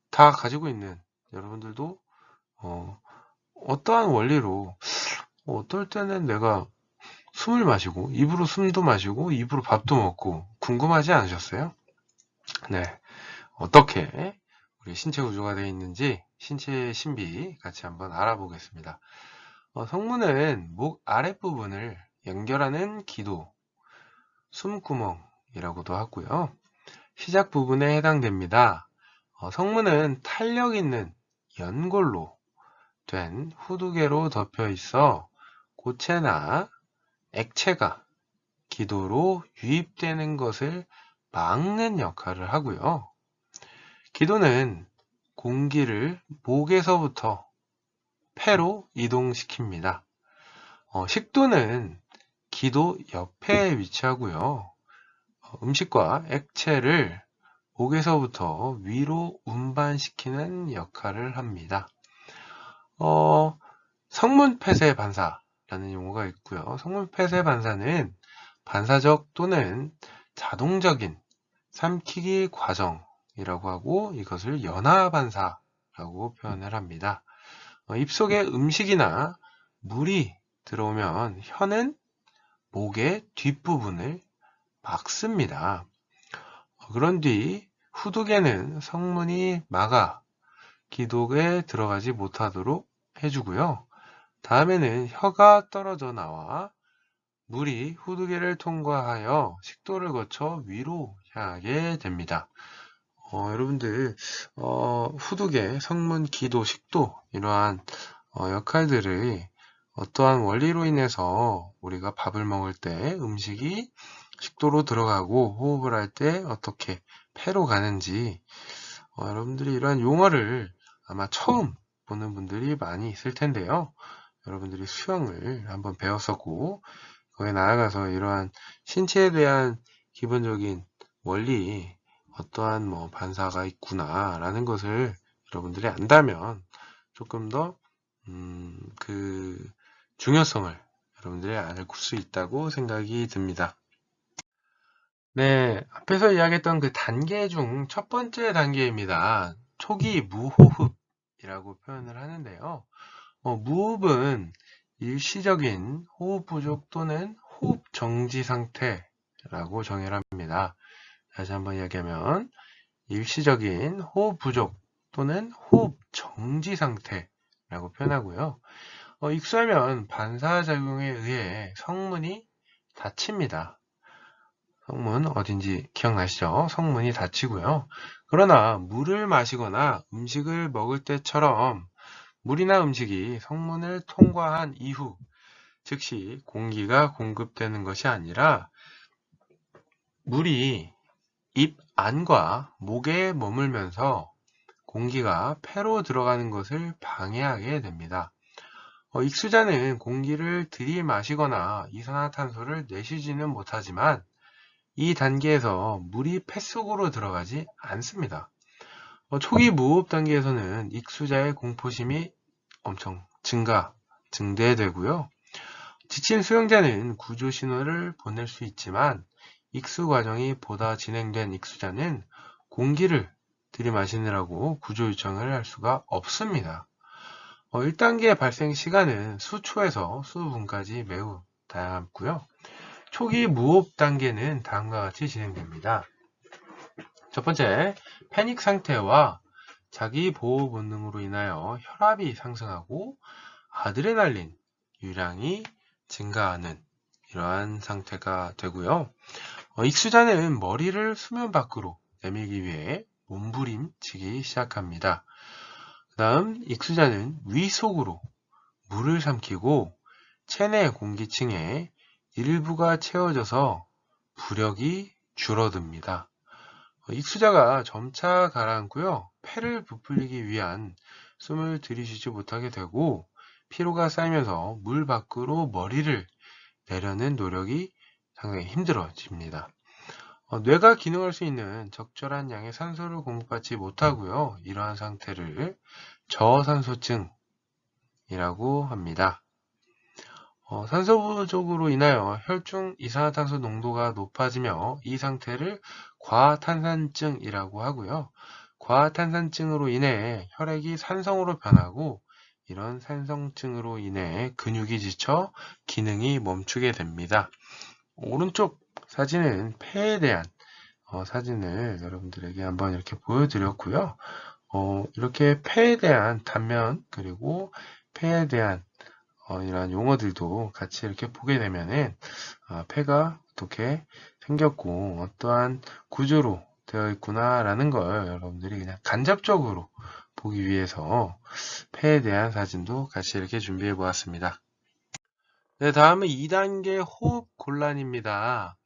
다 가지고 있는 여러분들도 어떠한 원리로 어떨 때는 내가 숨을 마시고 입으로 숨도 마시고 입으로 밥도 먹고 궁금하지 않으셨어요? 네, 어떻게 우리 신체 구조가 되어 있는지 신체의 신비 같이 한번 알아보겠습니다. 성문은 목 아랫부분을 연결하는 기도, 숨구멍이라고도 하고요. 시작 부분에 해당됩니다. 성문은 탄력 있는 연골로 된 후두개로 덮여 있어 고체나 액체가 기도로 유입되는 것을 막는 역할을 하고요. 기도는 공기를 목에서부터 폐로 이동시킵니다. 식도는 기도 옆에 위치하고요. 음식과 액체를 목에서부터 위로 운반시키는 역할을 합니다. 성문폐쇄 반사라는 용어가 있고요. 성문폐쇄 반사는 반사적 또는 자동적인 삼키기 과정이라고 하고 이것을 연화반사라고 표현을 합니다. 입속에 음식이나 물이 들어오면 혀는 목의 뒷부분을 막습니다. 그런 뒤 후두개는 성문이 막아 기도에 들어가지 못하도록 해주고요. 다음에는 혀가 떨어져 나와 물이 후두개를 통과하여 식도를 거쳐 위로 향하게 됩니다. 여러분들 후두개, 성문, 기도, 식도 이러한 역할들을 어떠한 원리로 인해서 우리가 밥을 먹을 때 음식이 식도로 들어가고 호흡을 할 때 어떻게 폐로 가는지 여러분들이 이러한 용어를 아마 처음 보는 분들이 많이 있을 텐데요. 여러분들이 수영을 한번 배웠었고 거기에 나아가서 이러한 신체에 대한 기본적인 원리 어떠한 뭐 반사가 있구나 라는 것을 여러분들이 안다면 조금 더 그 중요성을 여러분들이 알 수 있다고 생각이 듭니다. 네, 앞에서 이야기했던 그 단계 중 첫 번째 단계입니다. 초기 무호흡이라고 표현을 하는데요. 무호흡은 일시적인 호흡 부족 또는 호흡 정지 상태라고 정의를 합니다. 다시 한번 이야기하면 일시적인 호흡 부족 또는 호흡 정지 상태라고 표현하고요. 익수하면 반사작용에 의해 성문이 닫힙니다. 성문 어딘지 기억나시죠? 성문이 닫히고요. 그러나 물을 마시거나 음식을 먹을 때처럼 물이나 음식이 성문을 통과한 이후 즉시 공기가 공급되는 것이 아니라 물이 입 안과 목에 머물면서 공기가 폐로 들어가는 것을 방해하게 됩니다. 익수자는 공기를 들이마시거나 이산화탄소를 내쉬지는 못하지만 이 단계에서 물이 폐 속으로 들어가지 않습니다. 초기 무호흡 단계에서는 익수자의 공포심이 엄청 증대되고요. 지친 수용자는 구조 신호를 보낼 수 있지만 익수 과정이 보다 진행된 익수자는 공기를 들이마시느라고 구조 요청을 할 수가 없습니다. 1단계 발생 시간은 수초에서 수분까지 매우 다양하고요. 초기 무호흡 단계는 다음과 같이 진행됩니다. 첫 번째, 패닉 상태와 자기 보호 본능으로 인하여 혈압이 상승하고 아드레날린 유량이 증가하는 이러한 상태가 되고요. 익수자는 머리를 수면 밖으로 내밀기 위해 몸부림치기 시작합니다. 그 다음 익수자는 위속으로 물을 삼키고 체내 공기층의 일부가 채워져서 부력이 줄어듭니다. 익수자가 점차 가라앉고요. 폐를 부풀리기 위한 숨을 들이쉬지 못하게 되고 피로가 쌓이면서 물 밖으로 머리를 내려는 노력이 상당히 힘들어집니다. 뇌가 기능할 수 있는 적절한 양의 산소를 공급받지 못하고요. 이러한 상태를 저산소증이라고 합니다. 산소 부족으로 인하여 혈중 이산화탄소 농도가 높아지며 이 상태를 과탄산증이라고 하고요. 과탄산증으로 인해 혈액이 산성으로 변하고 이런 산성증으로 인해 근육이 지쳐 기능이 멈추게 됩니다. 오른쪽 사진은 폐에 대한 사진을 여러분들에게 한번 이렇게 보여드렸고요. 이렇게 폐에 대한 단면 그리고 폐에 대한 이러한 용어들도 같이 이렇게 보게 되면은 폐가 어떻게 생겼고 어떠한 구조로 되어 있구나 라는 걸 여러분들이 그냥 간접적으로 보기 위해서 폐에 대한 사진도 같이 이렇게 준비해 보았습니다. 네, 다음은 2단계 호흡 곤란입니다.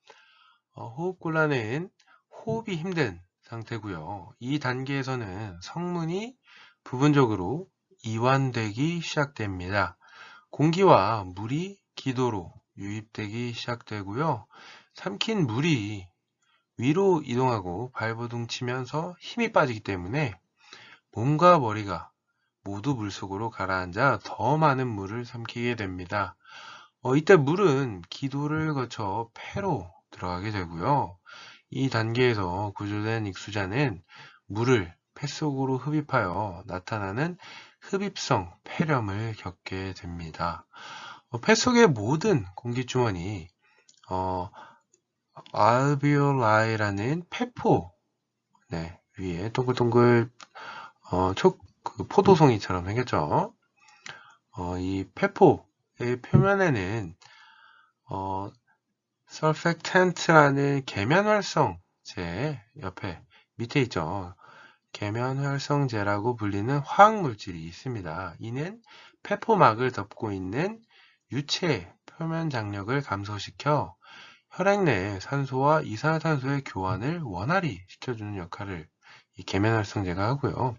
호흡 곤란은 호흡이 힘든 상태고요. 이 단계에서는 성문이 부분적으로 이완되기 시작됩니다. 공기와 물이 기도로 유입되기 시작되고요. 삼킨 물이 위로 이동하고 발버둥 치면서 힘이 빠지기 때문에 몸과 머리가 모두 물속으로 가라앉아 더 많은 물을 삼키게 됩니다. 이때 물은 기도를 거쳐 폐로 들어가게 되고요. 이 단계에서 구조된 익수자는 물을 폐 속으로 흡입하여 나타나는 흡입성 폐렴을 겪게 됩니다. 폐 속의 모든 공기주머니 알비올라이라는 폐포 위에 동글동글 포도송이처럼 생겼죠. 이 폐포의 표면에는 서펙탄트라는 계면활성제 옆에 밑에 있죠. 계면활성제라고 불리는 화학물질이 있습니다. 이는 폐포막을 덮고 있는 유체 표면 장력을 감소시켜 혈액 내 산소와 이산화탄소의 교환을 원활히 시켜주는 역할을 이 계면활성제가 하고요.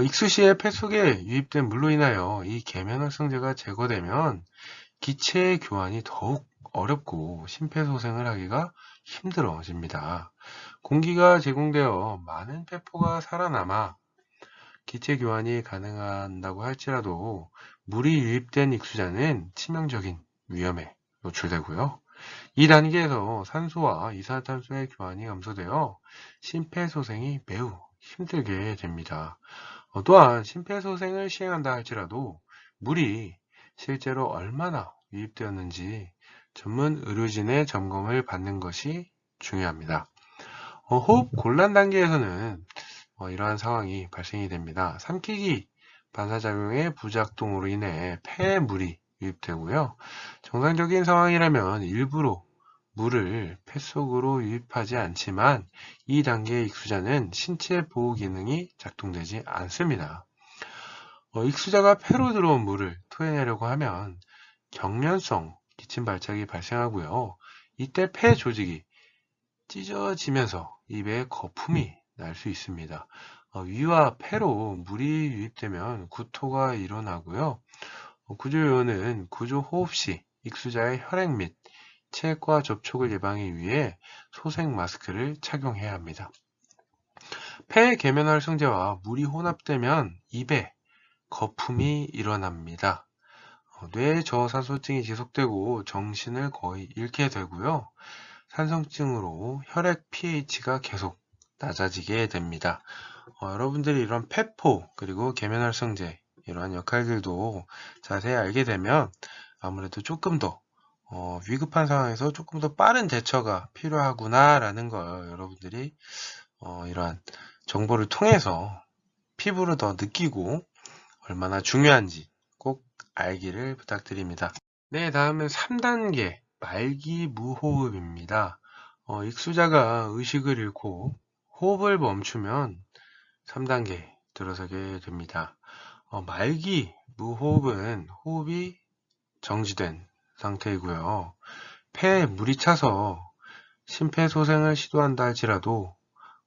익수시의 폐 속에 유입된 물로 인하여 이 계면활성제가 제거되면 기체의 교환이 더욱 어렵고 심폐소생을 하기가 힘들어집니다. 공기가 제공되어 많은 폐포가 살아남아 기체 교환이 가능하다고 할지라도 물이 유입된 익수자는 치명적인 위험에 노출되고요. 이 단계에서 산소와 이산화탄소의 교환이 감소되어 심폐소생이 매우 힘들게 됩니다. 또한 심폐소생을 시행한다 할지라도 물이 실제로 얼마나 유입되었는지 전문 의료진의 점검을 받는 것이 중요합니다. 호흡 곤란 단계에서는 이러한 상황이 발생이 됩니다. 삼키기 반사작용의 부작동으로 인해 폐에 물이 유입되고요. 정상적인 상황이라면 일부러 물을 폐 속으로 유입하지 않지만 이 단계의 익수자는 신체 보호 기능이 작동되지 않습니다. 익수자가 폐로 들어온 물을 토해내려고 하면 경련성 기침 발작이 발생하고요. 이때 폐 조직이 찢어지면서 입에 거품이 날 수 있습니다. 위와 폐로 물이 유입되면 구토가 일어나고요. 구조요원은 구조호흡 시 익수자의 혈액 및 체액과 접촉을 예방하기 위해 소생 마스크를 착용해야 합니다. 폐 계면활성제와 물이 혼합되면 입에 거품이 일어납니다. 뇌 저산소증이 지속되고 정신을 거의 잃게 되고요. 산성증으로 혈액 pH가 계속 낮아지게 됩니다. 여러분들이 이런 폐포 그리고 계면활성제 이러한 역할들도 자세히 알게 되면 아무래도 조금 더 위급한 상황에서 조금 더 빠른 대처가 필요하구나 라는 걸 여러분들이 이러한 정보를 통해서 피부로 더 느끼고 얼마나 중요한지 꼭 알기를 부탁드립니다. 네, 다음은 3단계 말기무호흡입니다. 익수자가 의식을 잃고 호흡을 멈추면 3단계 들어서게 됩니다. 말기무호흡은 호흡이 정지된 상태이고요. 폐에 물이 차서 심폐소생을 시도한다 할지라도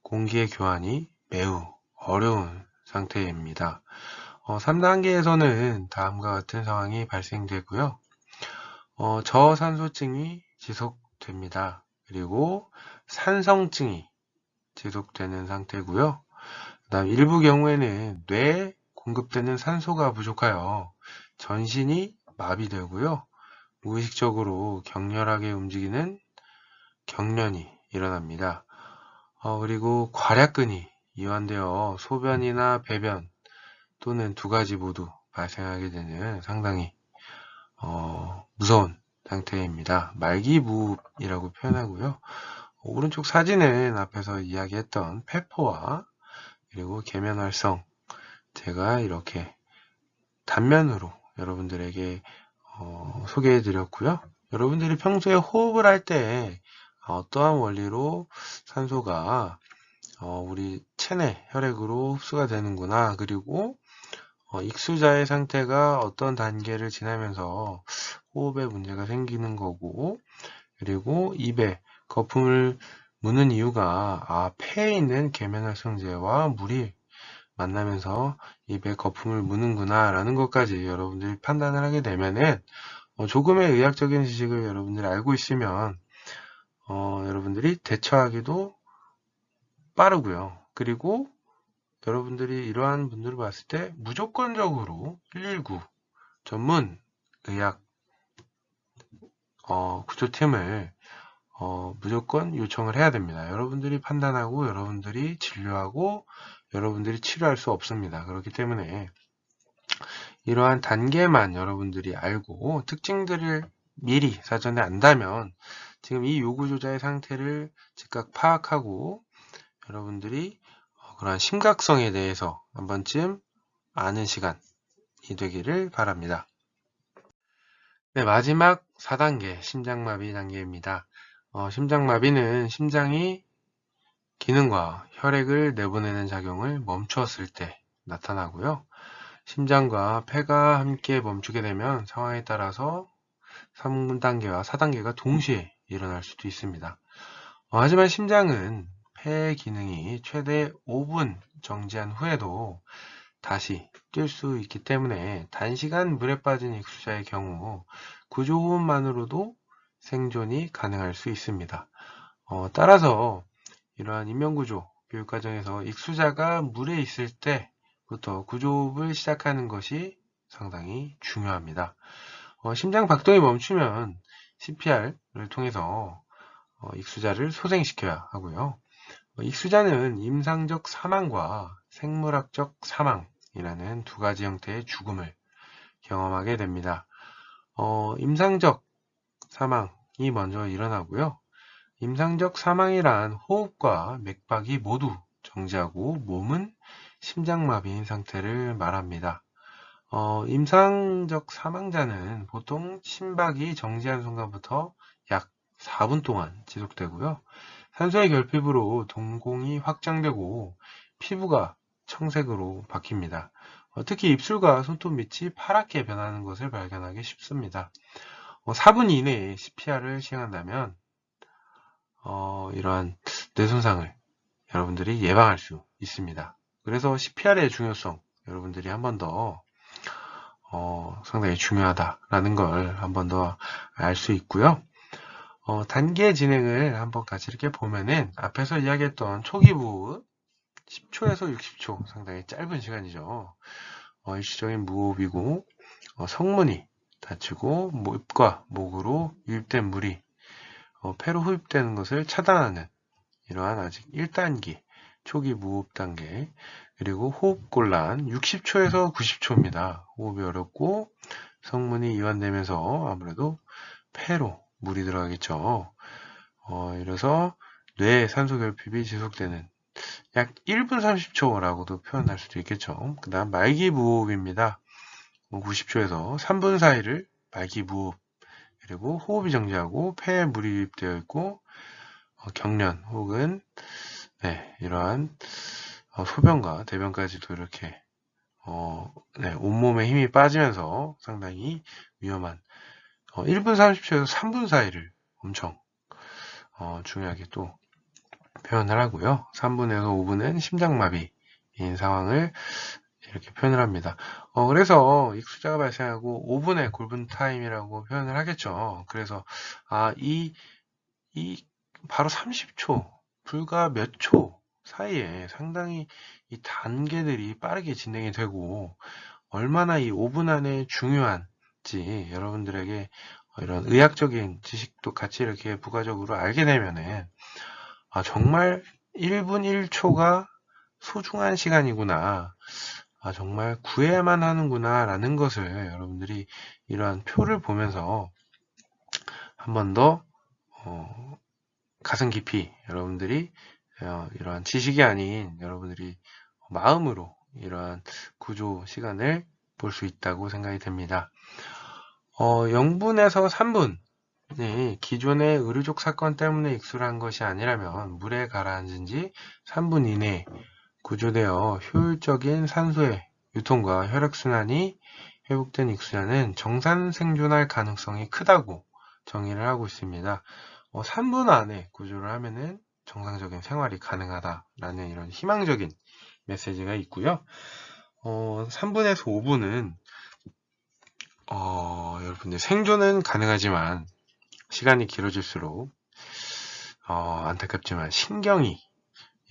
공기의 교환이 매우 어려운 상태입니다. 3단계에서는 다음과 같은 상황이 발생되고요. 저산소증이 지속됩니다. 그리고 산성증이 지속되는 상태고요. 그다음 일부 경우에는 뇌에 공급되는 산소가 부족하여 전신이 마비되고요. 무의식적으로 격렬하게 움직이는 경련이 일어납니다. 그리고 괄약근이 이완되어 소변이나 배변 또는 두 가지 모두 발생하게 되는 상당히 무서운 상태입니다. 말기무흡이라고 표현하고요. 오른쪽 사진은 앞에서 이야기했던 폐포와 그리고 계면활성 제가 이렇게 단면으로 여러분들에게 소개해 드렸고요. 여러분들이 평소에 호흡을 할 때 어떠한 원리로 산소가 우리 체내 혈액으로 흡수가 되는구나. 그리고 익수자의 상태가 어떤 단계를 지나면서 호흡에 문제가 생기는 거고, 그리고 입에 거품을 무는 이유가 폐에 있는 계면활성제와 물이 만나면서 입에 거품을 무는구나 라는 것까지 여러분들이 판단을 하게 되면은 조금의 의학적인 지식을 여러분들이 알고 있으면 여러분들이 대처하기도 빠르고요. 그리고 여러분들이 이러한 분들을 봤을 때 무조건적으로 119 전문 의학 구조팀을 무조건 요청을 해야 됩니다. 여러분들이 판단하고 여러분들이 진료하고 여러분들이 치료할 수 없습니다. 그렇기 때문에 이러한 단계만 여러분들이 알고 특징들을 미리 사전에 안다면 지금 이 요구조자의 상태를 즉각 파악하고 여러분들이 그러한 심각성에 대해서 한 번쯤 아는 시간이 되기를 바랍니다. 네, 마지막 4단계 심장마비 단계입니다. 심장마비는 심장이 기능과 혈액을 내보내는 작용을 멈추었을 때 나타나고요. 심장과 폐가 함께 멈추게 되면 상황에 따라서 3단계와 4단계가 동시에 일어날 수도 있습니다. 하지만 심장은 폐 기능이 최대 5분 정지한 후에도 다시 뛸 수 있기 때문에 단시간 물에 빠진 익수자의 경우 구조호흡만으로도 생존이 가능할 수 있습니다. 따라서 이러한 인명구조 교육과정에서 익수자가 물에 있을 때부터 구조호흡을 시작하는 것이 상당히 중요합니다. 심장 박동이 멈추면 CPR을 통해서 익수자를 소생시켜야 하고요. 익수자는 임상적 사망과 생물학적 사망이라는 두 가지 형태의 죽음을 경험하게 됩니다. 임상적 사망이 먼저 일어나고요. 임상적 사망이란 호흡과 맥박이 모두 정지하고 몸은 심장마비인 상태를 말합니다. 임상적 사망자는 보통 심박이 정지한 순간부터 약 4분 동안 지속되고요. 산소의 결핍으로 동공이 확장되고 피부가 청색으로 바뀝니다. 특히 입술과 손톱 밑이 파랗게 변하는 것을 발견하기 쉽습니다. 4분 이내에 CPR을 시행한다면 이러한 뇌손상을 여러분들이 예방할 수 있습니다. 그래서 CPR의 중요성 여러분들이 한 번 더 상당히 중요하다라는 걸 한 번 더 알 수 있고요. 단계 진행을 한번 같이 이렇게 보면은 앞에서 이야기했던 초기 무호흡, 10초에서 60초 상당히 짧은 시간이죠. 일시적인 무호흡이고 성문이 닫히고 입과 목으로 유입된 물이 폐로 흡입되는 것을 차단하는 이러한 아직 1단계 초기 무호흡 단계, 그리고 호흡곤란 60초에서 90초입니다. 호흡이 어렵고 성문이 이완되면서 아무래도 폐로 물이 들어가겠죠. 이래서 뇌 산소 결핍이 지속되는 약 1분 30초라고도 표현할 수도 있겠죠. 그 다음 말기무호흡입니다. 90초에서 3분 사이를 말기무호흡, 그리고 호흡이 정지하고 폐에 물이 유입되어 있고 경련 혹은 이러한 소변과 대변까지도 이렇게 온몸에 힘이 빠지면서 상당히 위험한 1분 30초에서 3분 사이를 엄청 중요하게 또 표현을 하고요. 3분에서 5분은 심장마비인 상황을 이렇게 표현을 합니다. 그래서 익수자가 발생하고 5분의 골든타임이라고 표현을 하겠죠. 그래서 이 바로 30초, 불과 몇 초 사이에 상당히 이 단계들이 빠르게 진행이 되고 얼마나 이 5분 안에 중요한지 여러분들에게 이런 의학적인 지식도 같이 이렇게 부가적으로 알게 되면은 정말 1분 1초가 소중한 시간이구나. 정말 구해야만 하는구나 라는 것을 여러분들이 이러한 표를 보면서 한 번 더 가슴 깊이 여러분들이 이러한 지식이 아닌 여러분들이 마음으로 이러한 구조 시간을 볼 수 있다고 생각이 됩니다. 0분에서 3분 기존의 의료적 사건 때문에 익수한 것이 아니라면 물에 가라앉은 지 3분 이내에 구조되어 효율적인 산소의 유통과 혈액순환이 회복된 익수자는 정상 생존할 가능성이 크다고 정의를 하고 있습니다. 3분 안에 구조를 하면은 정상적인 생활이 가능하다라는 이런 희망적인 메시지가 있고요. 3분에서 5분은 여러분들 생존은 가능하지만 시간이 길어질수록 안타깝지만 신경이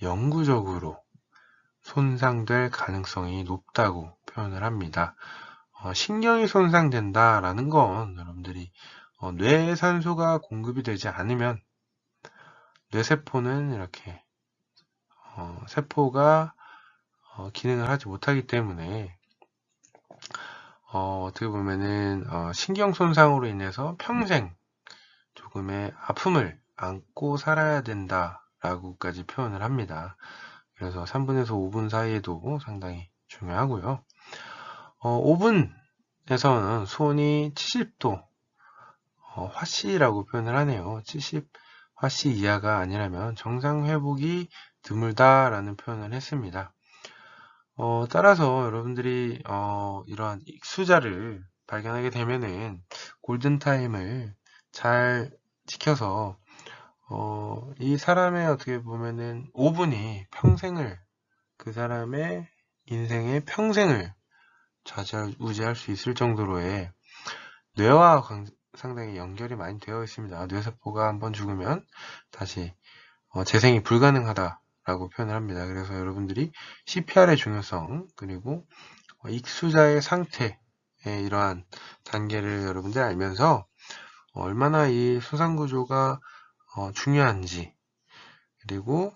영구적으로 손상될 가능성이 높다고 표현을 합니다. 신경이 손상된다라는 건 여러분들이 뇌에 산소가 공급이 되지 않으면 뇌세포는 이렇게 세포가 기능을 하지 못하기 때문에 어떻게 보면은 신경 손상으로 인해서 평생 조금의 아픔을 안고 살아야 된다라고까지 표현을 합니다. 그래서 3분에서 5분 사이에도 상당히 중요하고요. 5분에서는 수온이 70도 화씨라고 표현을 하네요. 70 화씨 이하가 아니라면 정상 회복이 드물다라는 표현을 했습니다. 따라서 여러분들이 이러한 익수자를 발견하게 되면은 골든타임을 잘 지켜서 이 사람의 어떻게 보면은 5분이 평생을 그 사람의 인생의 평생을 좌지우지할 수 있을 정도로의 뇌와 상당히 연결이 많이 되어 있습니다. 뇌세포가 한번 죽으면 다시 재생이 불가능하다라고 표현을 합니다. 그래서 여러분들이 CPR의 중요성 그리고 익수자의 상태의 이러한 단계를 여러분들이 알면서 얼마나 이 수상구조가 중요한지 그리고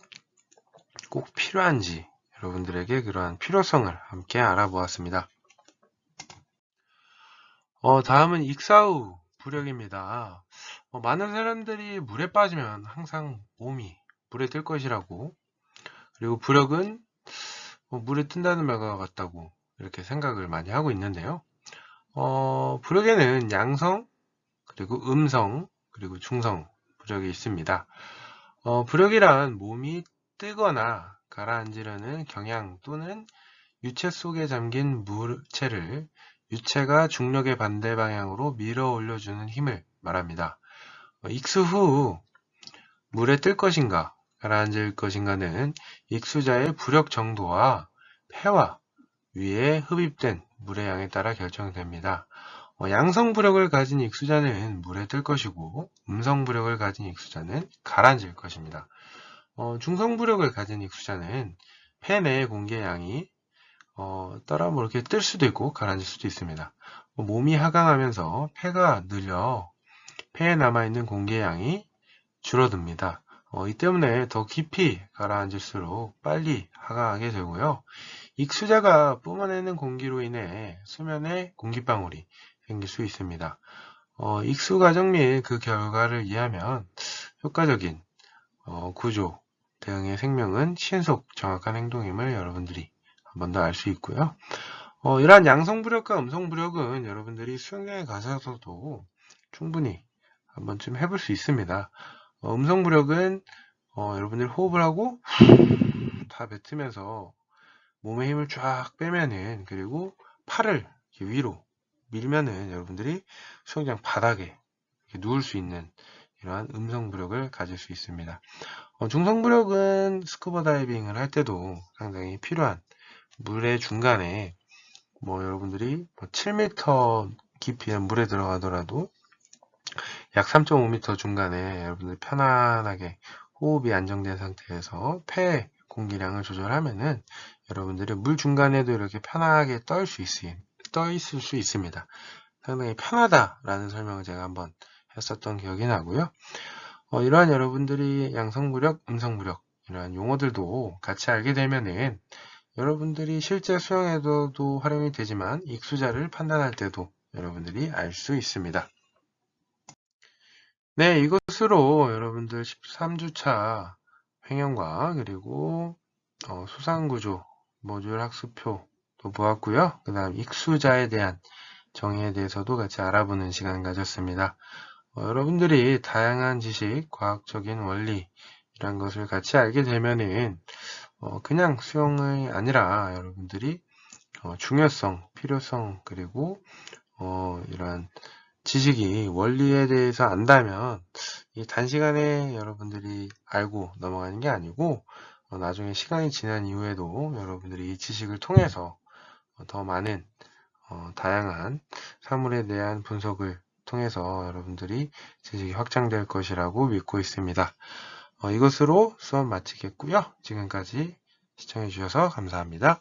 꼭 필요한지 여러분들에게 그러한 필요성을 함께 알아보았습니다. 다음은 익사후 부력입니다. 많은 사람들이 물에 빠지면 항상 몸이 물에 뜰 것이라고, 그리고 부력은 물에 뜬다는 말과 같다고 이렇게 생각을 많이 하고 있는데요. 부력에는 양성, 그리고 음성, 그리고 중성 부력이 있습니다. 부력이란 몸이 뜨거나 가라앉으려는 경향 또는 유체 속에 잠긴 물체를 유체가 중력의 반대 방향으로 밀어 올려주는 힘을 말합니다. 익수 후 물에 뜰 것인가 가라앉을 것인가는 익수자의 부력 정도와 폐와 위에 흡입된 물의 양에 따라 결정됩니다. 양성 부력을 가진 익수자는 물에 뜰 것이고 음성 부력을 가진 익수자는 가라앉을 것입니다. 중성 부력을 가진 익수자는 폐 내 공기의 양이 따라 뭐 이렇게 뜰 수도 있고 가라앉을 수도 있습니다. 몸이 하강하면서 폐가 늘려 폐에 남아있는 공기의 양이 줄어듭니다. 이 때문에 더 깊이 가라앉을수록 빨리 하강하게 되고요. 익수자가 뿜어내는 공기로 인해 수면에 공기방울이 생길 수 있습니다. 익수 과정 및 그 결과를 이해하면 효과적인 구조, 대응의 생명은 신속, 정확한 행동임을 여러분들이 한 번 더 알 수 있고요. 이러한 양성부력과 음성부력은 여러분들이 수영장에 가셔서도 충분히 한 번쯤 해볼 수 있습니다. 음성부력은 여러분들이 호흡을 하고 다 뱉으면서 몸의 힘을 쫙 빼면은, 그리고 팔을 위로 밀면은 여러분들이 수영장 바닥에 누울 수 있는 이러한 음성부력을 가질 수 있습니다. 중성부력은 스쿠버 다이빙을 할 때도 상당히 필요한, 물의 중간에 여러분들이 7m 깊이의 물에 들어가더라도 약 3.5m 중간에 여러분들이 편안하게 호흡이 안정된 상태에서 폐 공기량을 조절하면은 여러분들이 물 중간에도 이렇게 편하게 떠 있을 수 있습니다. 상당히 편하다라는 설명을 제가 한번 했었던 기억이 나고요. 이러한 여러분들이 양성부력, 음성부력 이러한 용어들도 같이 알게 되면은 여러분들이 실제 수영에서도 활용이 되지만 익수자를 판단할 때도 여러분들이 알 수 있습니다. 네, 이것으로 여러분들 13주차 횡령과 그리고 수상구조 모듈 학습표도 보았고요. 그 다음 익수자에 대한 정의에 대해서도 같이 알아보는 시간 가졌습니다. 여러분들이 다양한 지식, 과학적인 원리라는 것을 같이 알게 되면은 그냥 수영이 아니라 여러분들이 중요성, 필요성, 그리고 이러한 지식이 원리에 대해서 안다면 이 단시간에 여러분들이 알고 넘어가는 게 아니고 나중에 시간이 지난 이후에도 여러분들이 이 지식을 통해서 더 많은 다양한 사물에 대한 분석을 통해서 여러분들이 지식이 확장될 것이라고 믿고 있습니다. 이것으로 수업 마치겠고요. 지금까지 시청해 주셔서 감사합니다.